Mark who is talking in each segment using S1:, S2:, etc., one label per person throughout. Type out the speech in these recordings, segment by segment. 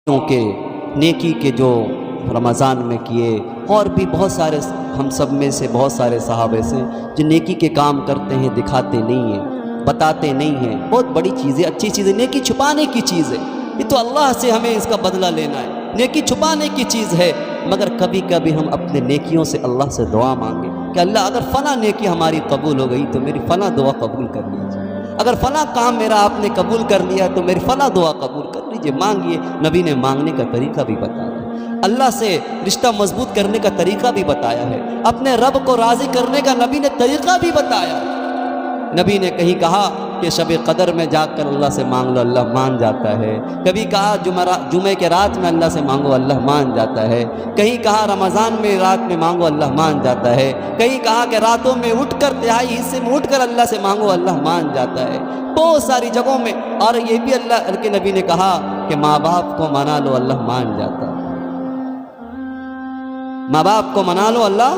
S1: کے نیکی کے جو رمضان میں کیے، اور بھی بہت سارے ہم سب میں سے بہت سارے صحابہ سے جو نیکی کے کام کرتے ہیں، دکھاتے نہیں ہیں، بتاتے نہیں ہیں۔ بہت بڑی چیز ہے، اچھی چیز ہے، نیکی چھپانے کی چیز ہے۔ یہ تو اللہ سے ہمیں اس کا بدلہ لینا ہے، نیکی چھپانے کی چیز ہے۔ مگر کبھی کبھی ہم اپنے نیکیوں سے اللہ سے دعا مانگیں کہ اللہ اگر فلاں نیکی ہماری قبول ہو گئی تو میری فلاں دعا قبول کر لیجیے، اگر فلاں کام میرا آپ نے قبول کر لیا تو میری فلاں دعا قبول کر لیجیے۔ مانگیے، نبی نے مانگنے کا طریقہ بھی بتایا ہے، اللہ سے رشتہ مضبوط کرنے کا طریقہ بھی بتایا ہے، اپنے رب کو راضی کرنے کا نبی نے طریقہ بھی بتایا ہے۔ نبی نے کہیں کہا کہ شب قدر میں جا کر اللہ سے مانگ لو، اللہ مان جاتا ہے۔ کبھی کہا جمعے کے رات میں اللہ سے مانگو، اللہ مان جاتا ہے۔ کہیں کہا رمضان میں رات میں مانگو، اللہ مان جاتا ہے۔ کہیں کہا کہ راتوں میں اٹھ کر تہائی حصے میں اٹھ کر اللہ سے مانگو، اللہ مان جاتا ہے۔ بہت ساری جگہوں میں، اور یہ بھی اللہ کے نبی نے کہا کہ ماں باپ کو منا لو، اللہ مان جاتا ہے۔ ماں باپ کو منا لو، اللہ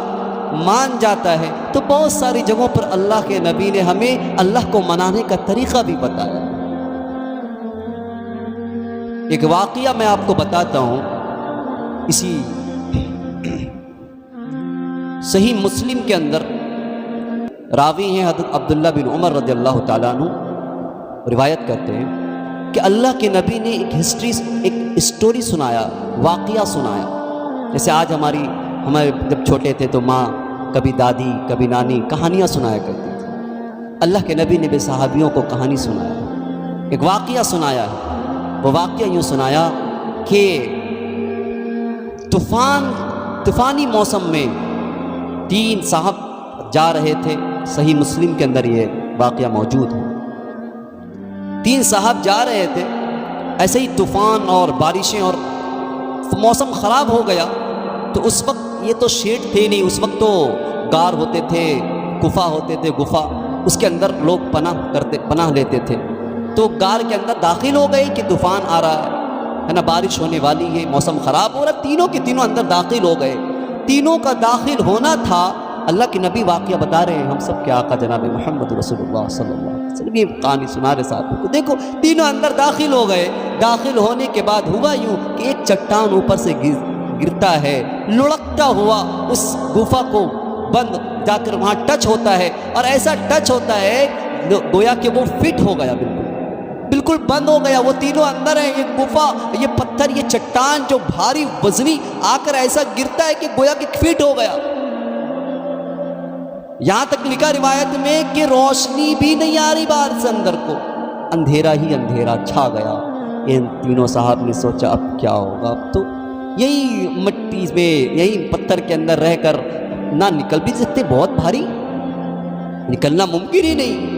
S1: مان جاتا ہے۔ تو بہت ساری جگہوں پر اللہ کے نبی نے ہمیں اللہ کو منانے کا طریقہ بھی بتایا۔ ایک واقعہ میں آپ کو بتاتا ہوں، اسی صحیح مسلم کے اندر راوی ہیں حضرت عبداللہ بن عمر رضی اللہ تعالیٰ عنہ، روایت کرتے ہیں کہ اللہ کے نبی نے ایک اسٹوری سنایا، واقعہ سنایا۔ جیسے آج ہمارے جب چھوٹے تھے تو ماں کبھی دادی کبھی نانی کہانیاں سنایا کرتی تھی، اللہ کے نبی نے بھی صحابیوں کو کہانی سنایا، ایک واقعہ سنایا ہے۔ وہ واقعہ یوں سنایا کہ طوفانی موسم میں 3 صاحب جا رہے تھے، صحیح مسلم کے اندر یہ واقعہ موجود ہے۔ 3 صاحب جا رہے تھے، ایسے ہی طوفان اور بارشیں اور موسم خراب ہو گیا۔ تو اس وقت یہ تو شیڈ تھے نہیں، اس وقت تو غار ہوتے تھے، گفا ہوتے تھے، گفا اس کے اندر لوگ پناہ لیتے تھے۔ تو غار کے اندر داخل ہو گئے کہ طوفان آ رہا ہے نا، بارش ہونے والی ہے، موسم خراب ہو رہا، تینوں کے تینوں اندر داخل ہو گئے۔ تینوں کا داخل ہونا تھا، اللہ کے نبی واقعہ بتا رہے ہیں، ہم سب کے آقا جناب محمد رسول اللہ صلی اللہ علیہ وسلم یہ کہانی سنا رہے صاحب کو۔ دیکھو تینوں اندر داخل ہو گئے، داخل ہونے کے بعد ہوا یوں کہ ایک چٹان اوپر سے گرتا ہے، لڑکتا ہوا اس گفا کو بند جا کر وہاں ٹچ ہوتا ہے، اور ایسا ٹچ ہوتا ہے گویا کہ وہ فٹ ہو گیا، بالکل بند ہو گیا۔ وہ تینوں اندر ہیں، یہ گفا، یہ پتھر، یہ چٹان جو بھاری وزنی آ کر ایسا گرتا ہے کہ گویا کہ فٹ ہو گیا۔ یہاں تک لکھا روایت میں کہ روشنی بھی نہیں آ رہی باہر سے اندر کو، اندھیرا ہی اندھیرا چھا گیا۔ ان تینوں صاحب نے سوچا اب کیا ہوگا، اب تو یہی مٹی میں، یہی پتھر کے اندر رہ کر نہ نکل بھی سکتے، بہت بھاری، نکلنا ممکن ہی نہیں۔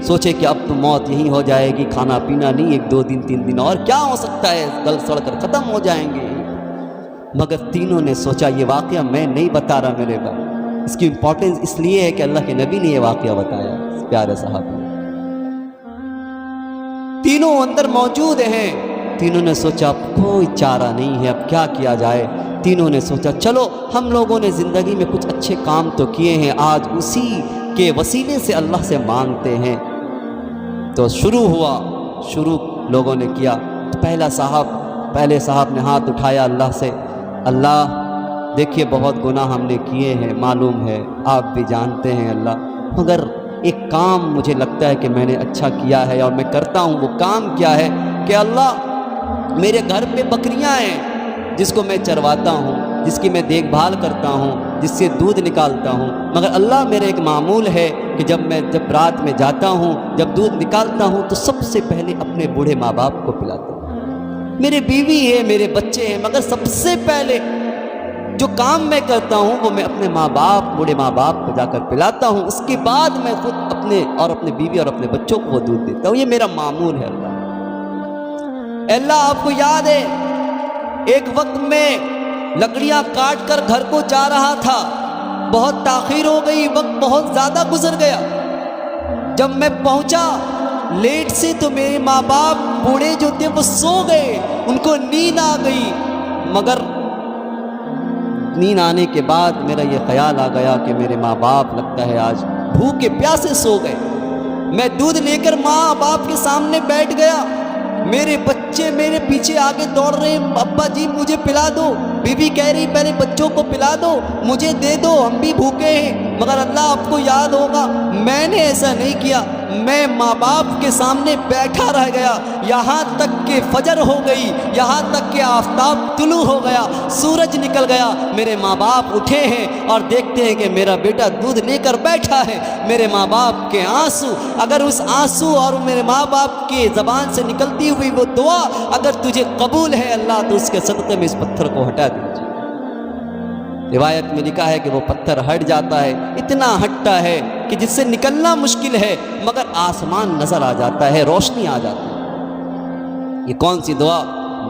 S1: سوچے کہ اب تو موت یہی ہو جائے گی، کھانا پینا نہیں، 1 2 دن 3 دن اور کیا ہو سکتا ہے، گل سڑ کر ختم ہو جائیں گے۔ مگر تینوں نے سوچا یہ واقعہ میں نہیں بتا رہا میرے بھائی، اس کی امپورٹنس اس لیے ہے کہ اللہ کے نبی نے یہ واقعہ بتایا۔ پیارے صحابہ تینوں اندر موجود ہیں، تینوں نے سوچا اب کوئی چارہ نہیں ہے، اب کیا کیا جائے۔ تینوں نے سوچا چلو ہم لوگوں نے زندگی میں کچھ اچھے کام تو کیے ہیں، آج اسی کے وسیلے سے اللہ سے مانگتے ہیں۔ تو شروع ہوا، شروع لوگوں نے کیا۔ پہلے صاحب نے ہاتھ اٹھایا اللہ سے، اللہ دیکھیے بہت گناہ ہم نے کیے ہیں، معلوم ہے آپ بھی جانتے ہیں اللہ، مگر ایک کام مجھے لگتا ہے کہ میں نے اچھا کیا ہے اور میں کرتا ہوں۔ وہ کام کیا ہے کہ اللہ میرے گھر پہ بکریاں ہیں جس کو میں چرواتا ہوں، جس کی میں دیکھ بھال کرتا ہوں، جس سے دودھ نکالتا ہوں، مگر اللہ میرے ایک معمول ہے کہ جب رات میں جاتا ہوں، جب دودھ نکالتا ہوں تو سب سے پہلے اپنے بوڑھے ماں باپ کو پلاتا ہوں۔ میرے بیوی ہے، میرے بچے ہیں، مگر سب سے پہلے جو کام میں کرتا ہوں وہ میں اپنے بوڑھے ماں باپ کو جا کر پلاتا ہوں، اس کے بعد میں خود اپنے بیوی اور اپنے بچوں کو وہ دودھ دیتا ہوں۔ یہ میرا معمول ہے اللہ آپ کو یاد ہے ایک وقت میں لکڑیاں کاٹ کر گھر کو جا رہا تھا، بہت تاخیر ہو گئی، وقت بہت زیادہ گزر گیا۔ جب میں پہنچا لیٹ سے تو میرے ماں باپ بوڑھے جو تھے وہ سو گئے، ان کو نیند آ گئی، مگر نیند آنے کے بعد میرا یہ خیال آ گیا کہ میرے ماں باپ لگتا ہے آج بھوکے پیاسے سو گئے۔ میں دودھ لے کر ماں باپ کے سامنے بیٹھ گیا، میرے بچے میرے پیچھے آگے دوڑ رہے ہیں، ابا جی مجھے پلا دو، بیوی کہہ رہی پہلے بچوں کو پلا دو، مجھے دے دو، ہم بھی بھوکے ہیں۔ مگر اللہ آپ کو یاد ہوگا میں نے ایسا نہیں کیا، میں ماں باپ کے سامنے بیٹھا رہ گیا یہاں تک کہ فجر ہو گئی، یہاں تک کہ آفتاب طلوع ہو گیا، سورج نکل گیا، میرے ماں باپ اٹھے ہیں اور دیکھتے ہیں کہ میرا بیٹا دودھ لے کر بیٹھا ہے۔ میرے ماں باپ کے آنسو، اگر اس آنسو اور میرے ماں باپ کی زبان سے نکلتی ہوئی وہ دعا اگر تجھے قبول ہے اللہ تو اس کے صدقے میں اس پتھر کو ہٹا دیجیے۔ روایت میں لکھا ہے کہ وہ پتھر ہٹ جاتا ہے، اتنا ہٹتا ہے کہ جس سے نکلنا مشکل ہے مگر آسمان نظر آ جاتا ہے، روشنی آ جاتی ہے۔ یہ کون سی دعا؟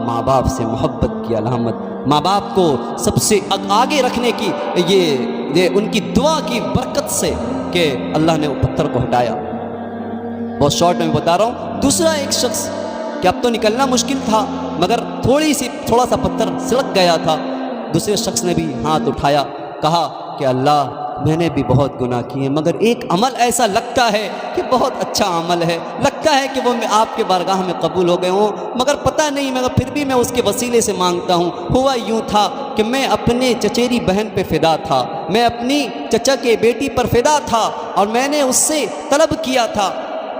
S1: ماں باپ سے محبت کی علامت، ماں باپ کو سب سے آگے رکھنے کی یہ ان کی دعا کی برکت سے کہ اللہ نے وہ پتھر کو ہٹایا۔ بہت شارٹ میں بتا رہا ہوں۔ دوسرا ایک شخص کہ اب تو نکلنا مشکل تھا مگر تھوڑا سا پتھر سڑک گیا تھا، دوسرے شخص نے بھی ہاتھ اٹھایا، کہا کہ اللہ میں نے بھی بہت گناہ کیے مگر ایک عمل ایسا لگتا ہے کہ بہت اچھا عمل ہے، لگتا ہے کہ وہ آپ کے بارگاہ میں قبول ہو گئے ہوں، مگر پتہ نہیں، مگر پھر بھی میں اس کے وسیلے سے مانگتا ہوں۔ ہوا یوں تھا کہ میں اپنے چچیری بہن پہ فدا تھا، میں اپنی چچا کے بیٹی پر فدا تھا اور میں نے اس سے طلب کیا تھا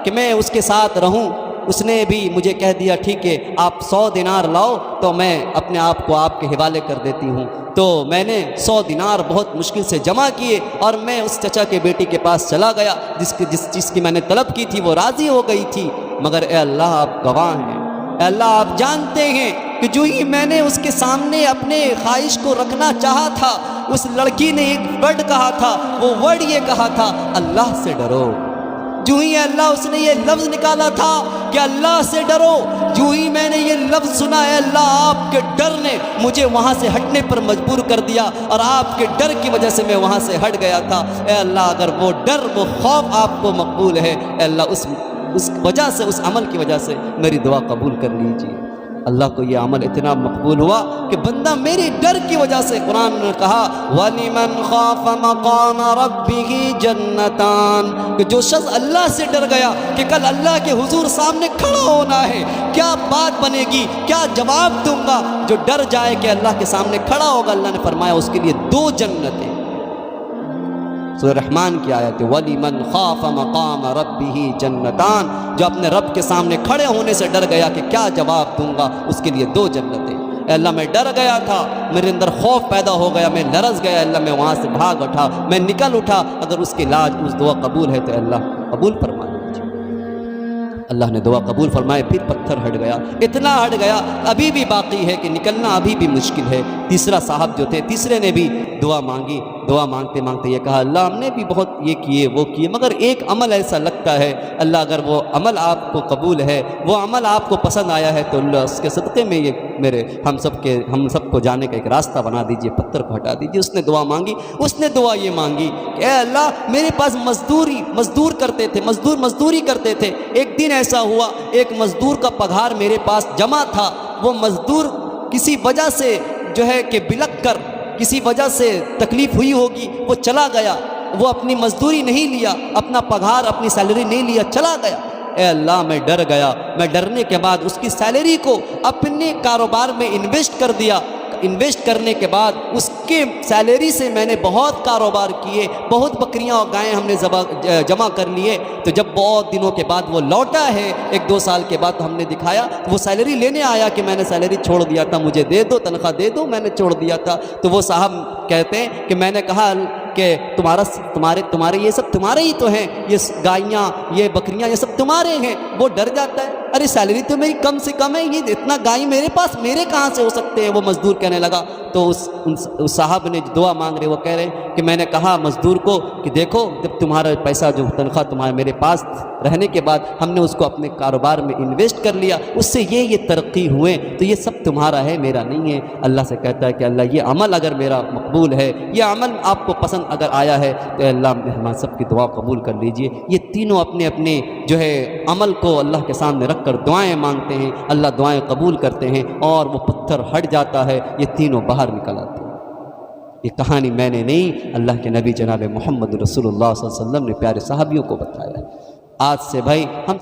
S1: کہ میں اس کے ساتھ رہوں۔ اس نے بھی مجھے کہہ دیا ٹھیک ہے آپ 100 دینار لاؤ تو میں اپنے آپ کو آپ کے حوالے کر دیتی ہوں۔ تو میں نے 100 دینار بہت مشکل سے جمع کیے اور میں اس چچا کے بیٹی کے پاس چلا گیا، جس چیز کی میں نے طلب کی تھی وہ راضی ہو گئی تھی، مگر اے اللہ آپ گواہ ہیں، اے اللہ آپ جانتے ہیں کہ جو ہی میں نے اس کے سامنے اپنے خواہش کو رکھنا چاہا تھا اس لڑکی نے ایک ورڈ کہا تھا، وہ ورڈ یہ کہا تھا اللہ سے ڈرو۔ جو ہی اللہ اس نے یہ لفظ نکالا تھا کہ اللہ سے ڈرو، جو ہی میں نے یہ لفظ سنا ہے اللہ آپ کے ڈر نے مجھے وہاں سے ہٹنے پر مجبور کر دیا اور آپ کے ڈر کی وجہ سے میں وہاں سے ہٹ گیا تھا۔ اے اللہ اگر وہ ڈر وہ خوف آپ کو مقبول ہے، اے اللہ اس وجہ سے اس عمل کی وجہ سے میری دعا قبول کر لیجیے۔ اللہ کو یہ عمل اتنا مقبول ہوا کہ بندہ میری ڈر کی وجہ سے، قرآن نے کہا وَلِمَنْ خَافَ مَقَامَ رَبِّهِ جَنَّتَانِ، کہ جو شخص اللہ سے ڈر گیا کہ کل اللہ کے حضور سامنے کھڑا ہونا ہے، کیا بات بنے گی، کیا جواب دوں گا، جو ڈر جائے کہ اللہ کے سامنے کھڑا ہوگا، اللہ نے فرمایا اس کے لیے 2 جنتیں۔ سورہ رحمان کی آیت ہے وَلِمَنْ خَافَ مَقَامَ رَبِّهِ جَنَّتَانِ، جو اپنے رب کے سامنے کھڑے ہونے سے ڈر گیا کہ کیا جواب دوں گا، اس کے لیے 2 جنتیں۔ اے اللہ میں ڈر گیا تھا، میرے اندر خوف پیدا ہو گیا، میں لرز گیا، اللہ میں وہاں سے بھاگ اٹھا، میں نکل اٹھا، اگر اس کی لاج اس دعا قبول ہے تو اللہ قبول فرما لیجیے۔ اللہ نے دعا قبول فرمائے، پھر پتھر ہٹ گیا، اتنا ہٹ گیا ابھی بھی باقی ہے کہ نکلنا ابھی بھی مشکل ہے۔ تیسرا صاحب جو تھے، تیسرے نے بھی دعا مانگی، دعا مانگتے مانگتے یہ کہا اللہ ہم نے بھی بہت یہ کیے وہ کیے مگر ایک عمل ایسا لگتا ہے اللہ اگر وہ عمل آپ کو قبول ہے، وہ عمل آپ کو پسند آیا ہے تو اللہ اس کے صدقے میں یہ میرے ہم سب کو جانے کا ایک راستہ بنا دیجئے، پتھر کو ہٹا دیجئے۔ اس نے دعا مانگی، اس نے دعا یہ مانگی کہ اے اللہ میرے پاس مزدوری کرتے تھے، ایک دن ایسا ہوا ایک مزدور کا پگھار میرے پاس جمع تھا، وہ مزدور کسی وجہ سے جو ہے کہ بلک کر کسی وجہ سے تکلیف ہوئی ہوگی، وہ چلا گیا، وہ اپنی مزدوری نہیں لیا، اپنا پگھار اپنی سیلری نہیں لیا، چلا گیا۔ اے اللہ میں ڈر گیا، میں ڈرنے کے بعد اس کی سیلری کو اپنے کاروبار میں انویسٹ کر دیا، انویسٹ کرنے کے بعد اس کے سیلری سے میں نے بہت کاروبار کیے، بہت بکریاں اور گائیں ہم نے جمع کر لیے، تو جب بہت دنوں کے بعد وہ لوٹا ہے 1-2 سال کے بعد ہم نے دکھایا، وہ سیلری لینے آیا کہ میں نے سیلری چھوڑ دیا تھا، مجھے دے دو تنخواہ دے دو، میں نے چھوڑ دیا تھا۔ تو وہ صاحب کہتے ہیں کہ میں نے کہا کہ تمہارے یہ سب تمہارے ہی تو ہیں، یہ گائیاں یہ بکریاں یہ سب تمہارے ہیں۔ وہ ڈر جاتا ہے، ارے سیلری تو میری کم سے کم ہے، یہ اتنا گائے میرے پاس میرے کہاں سے ہو سکتے ہیں؟ وہ مزدور کہنے لگا، تو اس صاحب نے دعا مانگ رہے، وہ کہہ رہے کہ میں نے کہا مزدور کو کہ دیکھو جب تمہارا پیسہ جو تنخواہ تمہارے میرے پاس رہنے کے بعد ہم نے اس کو اپنے کاروبار میں انویسٹ کر لیا، اس سے یہ ترقی ہوئے، تو یہ سب تمہارا ہے میرا نہیں ہے۔ اللہ سے کہتا ہے کہ اللہ یہ عمل اگر میرا مقبول ہے، یہ عمل آپ کو پسند اگر آیا ہے تو اللہ ہم سب کی دعا قبول کر لیجئے۔ یہ تینوں اپنے اپنے جو ہے عمل کو اللہ کے سامنے رکھ کر دعائیں مانگتے ہیں، اللہ دعائیں قبول کرتے ہیں اور وہ پتھر ہٹ جاتا ہے، یہ تینوں باہر نکل آتے ہیں۔ یہ کہانی میں نے نہیں، اللہ کے نبی جناب محمد رسول اللہ صلی اللہ علیہ وسلم نے پیارے صحابیوں کو بتایا۔ آج سے بھائی ہم